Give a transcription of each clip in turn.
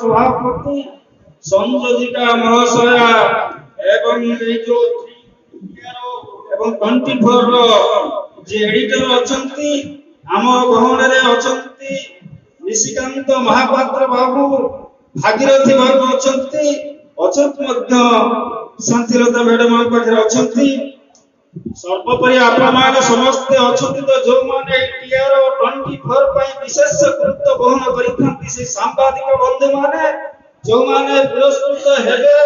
सभापति संयोजिका महाशया एवं जो एवं 24 रो जे एडिटर अछंती आम गहन रे अछंती निशिकांत महापात्र बाबू भागीरथी बाबू अछंती अछंत मध्य शांतिलता मैडम पाखरे अछंती सर्वोपरि आपण माने समस्त अछंती तो जो माने टीआर 24 पई विशेष गुरुत्व बहन करिथंती से सांबादिक बंधु माने जो माने पुरस्कृत हेबे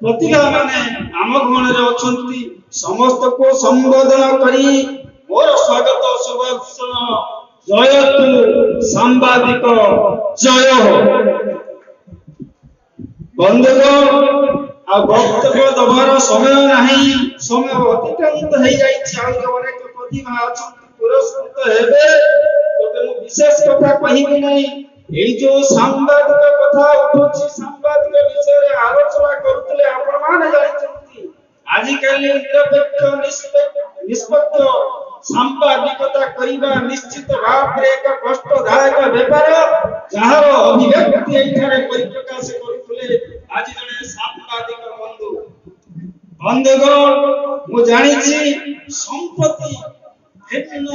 प्रतिभा माने आम गहन रे अछंती समस्त को संबोधन करी मोर स्वागत शुभेच्छा जय तु सांबादिक जय हो बंधुगण आ वक्तव्य दबार समय नहीं समय अतिक्रांत हो जाई अनेक प्रतिभा अछंती पुरस्कृत हेबे तबे मु विशेष कथा कहिबि नहीं एई जो सांबादिक कथा उठुची सांबादिक विषय रे आलोचना करूतले आपण माने जानिचंती आजि काली निरपेक्ष निष्पक्ष सांबादिकता करिबा निश्चित भाव रे एक कष्टदायक व्यापार जहार अभिव्यक्ति एठारे परिप्रकाश करूतले आज जने सांबादिक बंधुगण मु जानिछि संप्रति भिन्न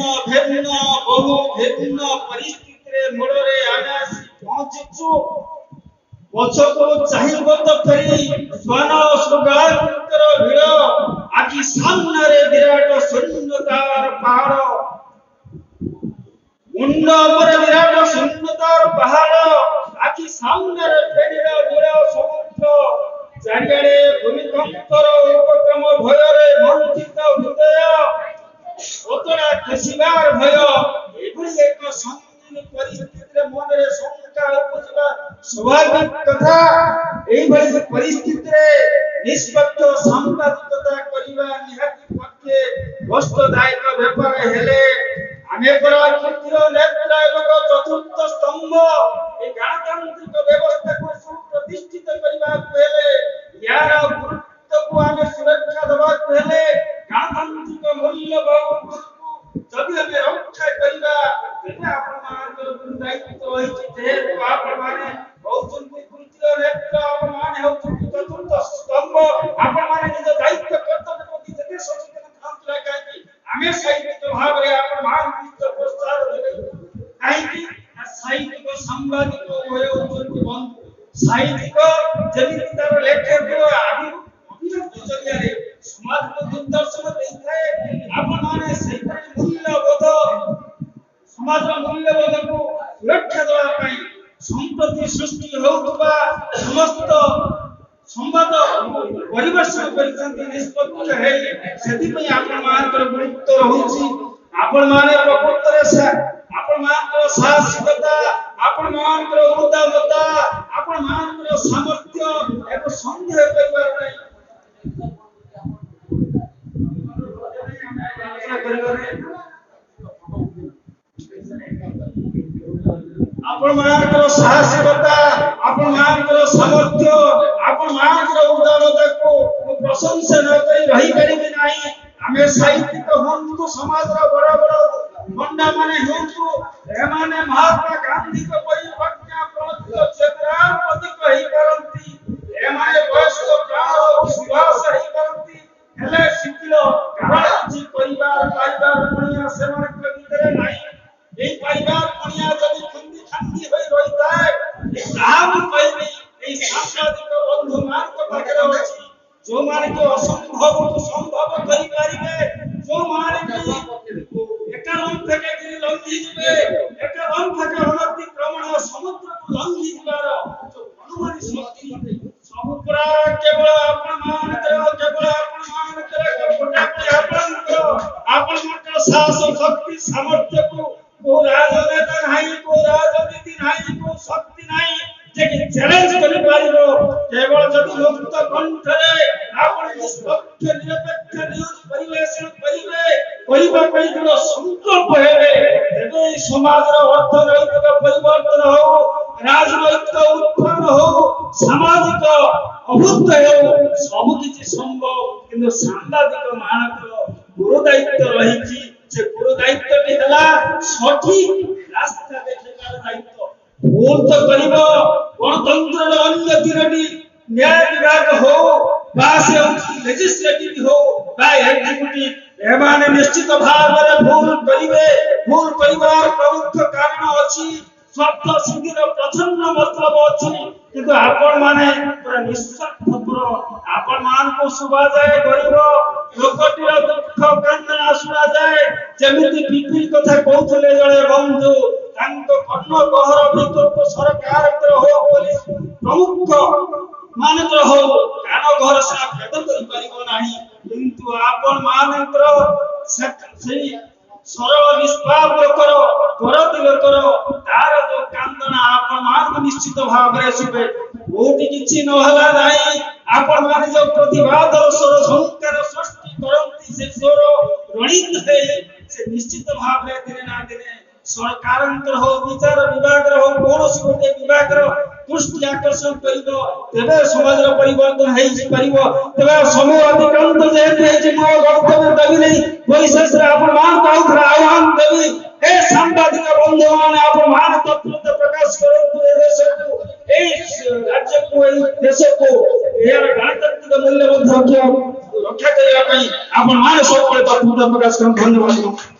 बहु भिन्न परिस्थिति रे मोड़रे आमे पहुंचछु पछको चाहिबो तो फेरी स्वान सुगांतर भिड़ आखि सामने रे विराट शून्यतार पहाड़ मुंड पर विराट शून्यतार पहाड़ आखि सामने रे फेरीरा भिड़ समुद्र चारियाडे भूमिकंपर उपक्रम भय रे मंथित हृदय ओतरा खसिबार भय एभली एक संगीन परिस्थिति रे मन रे शंका उपजिबा स्वाभाविक कथा एई भली परिस्थिति रे निष्पक्ष सांबादिकता करिबा निहाती पक्षे कष्टदायक व्यापार हेले अनेकर कृत्य नेत्र एवं चतुर्थ स्तंभ ए गणतांत्रिक व्यवस्था को सुप्रतिष्ठित करिबा हेले यार गुरुत्व को आमे सुरक्षा देबा हेले गणतांत्रिक मूल्य जदि हमें रक्षा करिबा तेने आपण मानकर दायित्व होइछि जेहेतु आपण माने बहुचंती कृत्य नेत्र आपण माने होउछि चतुर्थ स्तंभ आपण माने निज दायित्व कर्तव्य प्रति जते सचेतन थांतला काई आमे साहित्यिक भाव रे आपण मान विश्व प्रचार देबै काई साहित्यिक सांबादिक होय होउछि बंधु साहित्यिक जमिति तार लेखे को अभिव्यक्ति जरिया रे समाज को दिग्दर्शन देइथाय आपण माने सही मूल्यबोध समाज मूल्यबोध को सुरक्षा देबा पई संप्रति सृष्टि होउतबा समस्त संवाद परिवर्तन करिसंती निष्पक्ष है सेति पई आपण मानकर गुरुत्व रहउछि आपण माने प्रकृत रे आपण मानकर साहसिकता आपण मानकर उद्यमता आपण मानकर सामर्थ्य एको संदेह करिबार नै आपण मानकर साहसिकता आपण मानकर सामर्थ्य आपण मानकर उदारता को प्रशंसा न करी रही परिबे नाही हमें साहित्यिक हंतु समाज रा बड़ा बड़ा मंडा माने हंतु ए माने महात्मा गांधी को परिप्रज्ञा प्रज्ञा क्षेत्रार प्रति कहि करंती ए माने वयस्क प्राण विश्वास ही करंती हेले सिकिलो कारण जी परिवार पुनिया सेवन के भीतर नाही ए परिवार पुनिया जदि खंडी होई रहिता है ए काम कइबे ए सांबादिक बंधु मान को पाखरे अछि जो माने के असंभव को संभव करि पारिबे जो माने के एकालम থেকে गिरी लंघी जिबे एकालम থেকে अनति क्रमण समुद्र को लंघी जिबार जो अनुमानी शक्ति सब पूरा केवल आपण मान करे आपण मात्र साहस शक्ति सामर्थ्य को राजनेता नहीं को राजनीति नहीं को शक्ति नहीं जे चैलेंज करि पारिबो केवल जदि मुक्त कंठरे आपण निष्पक्ष निरपेक्ष न्यूज परिवेशन करिबा पई जो संकल्प हेबे तेबे समाज रो अर्थनैतिक परिवर्तन हो राजनैतिक उत्थान हो सामाजिक अभुत्य हो सब किछि संभव किंतु सांबादिक मानकर गुरु दायित्व रहिछि से गुरु दायित्व भी हला सठिक रास्ता देखेबार दायित्व भूल तो करिबो कोन ଗଣତନ୍ତ୍ରର ଅନ୍ୟ ତିନୋଟି ନ୍ୟାୟ ବିଭାଗ ହଉ ବା ସେ ଲେଜିସ୍ଲେଟିଭ ହଉ ବା ଏକ୍ଜିକ୍ୟୁଟିଭ ଏମାନେ ନିଶ୍ଚିତ ଭାବରେ ଭୁଲ କରିବେ। ଭୁଲ କରିବାର ପ୍ରମୁଖ କାରଣ ଅଛି, ଶବ୍ଦ ସିଦ୍ଧିର ପ୍ରଚ୍ଛନ୍ନ ମତଲବ ଅଛି, କିନ୍ତୁ ଆପଣ ମାନେ ପୁରା ନିଃସ୍ୱାର୍ଥପର। ଆପଣ ମାନଙ୍କୁ ଶୁଭାଯାଏ ଗରିବ ଲୋକଟିର ଦୁଃଖ କାନ୍ଦଣା ଶୁଣାଯାଏ। ଯେମିତି ପିପିଲି କଥା କହୁଥିଲେ ଜଣେ ବନ୍ଧୁ, ତାଙ୍କ କର୍ଣ୍ଣ ଗହର ଭିତରକୁ ସରକାରଙ୍କର ହଉ ପୋଲିସ ପ୍ରମୁଖ ମାନଙ୍କର ହଉ କାନ ଘର ସେଟା ଭେଦ କରିପାରିବ ନାହିଁ, କିନ୍ତୁ ଆପଣ ମାନଙ୍କର ସେଇ ସରଳ ନିଷ୍ପାପ ଲୋକର ପରତି ଲୋକର ତାର ଯୋଉ କାନ୍ଦଣା ଆପଣ ମାନଙ୍କୁ ନିଶ୍ଚିତ ଭାବରେ ଶୁଭେ। କୋଉଠି କିଛି ନହେଲା ନାହିଁ ଆପଣ ମାନେ ଯୋଉ ପ୍ରତିବାଦ ସ୍ୱର ସଂସ୍କାର ସୃଷ୍ଟି କରନ୍ତି, ସେ ସ୍ୱର ରଣିତ ହେଇ ସେ ନିଶ୍ଚିତ ଭାବରେ ଦିନେ ନା ଦିନେ ସରକାରଙ୍କର ହଉ ବିଚାର ବିଭାଗର ହଉ କୌଣସି ଗୋଟିଏ ବିଭାଗର ଦୃଷ୍ଟି ଆକର୍ଷଣ କରିବ, ତେବେ ସମାଜର ପରିବର୍ତ୍ତନ ହେଇପାରିବ। ତେବେ ସମୟ ଅତିକ୍ରାନ୍ତ ଯେହେତୁ ହେଇଛି, ମୋ ବକ୍ତବ୍ୟ ଦେବି ନାହିଁ, ପରିଶେଷରେ ଆପଣ ମାନଙ୍କୁ ଆଉ ଥରେ ଆହ୍ୱାନ ଦେବି, ଏ ସାମ୍ବାଦିକ ବନ୍ଧୁମାନେ ଆପଣ ମାନ ତତ୍ପରତା ପ୍ରକାଶ କରନ୍ତୁ ଏ ଦେଶକୁ, ଏଇ ରାଜ୍ୟକୁ, ଏଇ ଦେଶକୁ ଏହାର ଗଣତାନ୍ତ୍ରିକ ମୂଲ୍ୟ ମଧ୍ୟ ରକ୍ଷା କରିବା ପାଇଁ ଆପଣ ମାନେ ସବୁବେଳେ ତତ୍ପରତା ପ୍ରକାଶ କରନ୍ତୁ। ଧନ୍ୟବାଦ।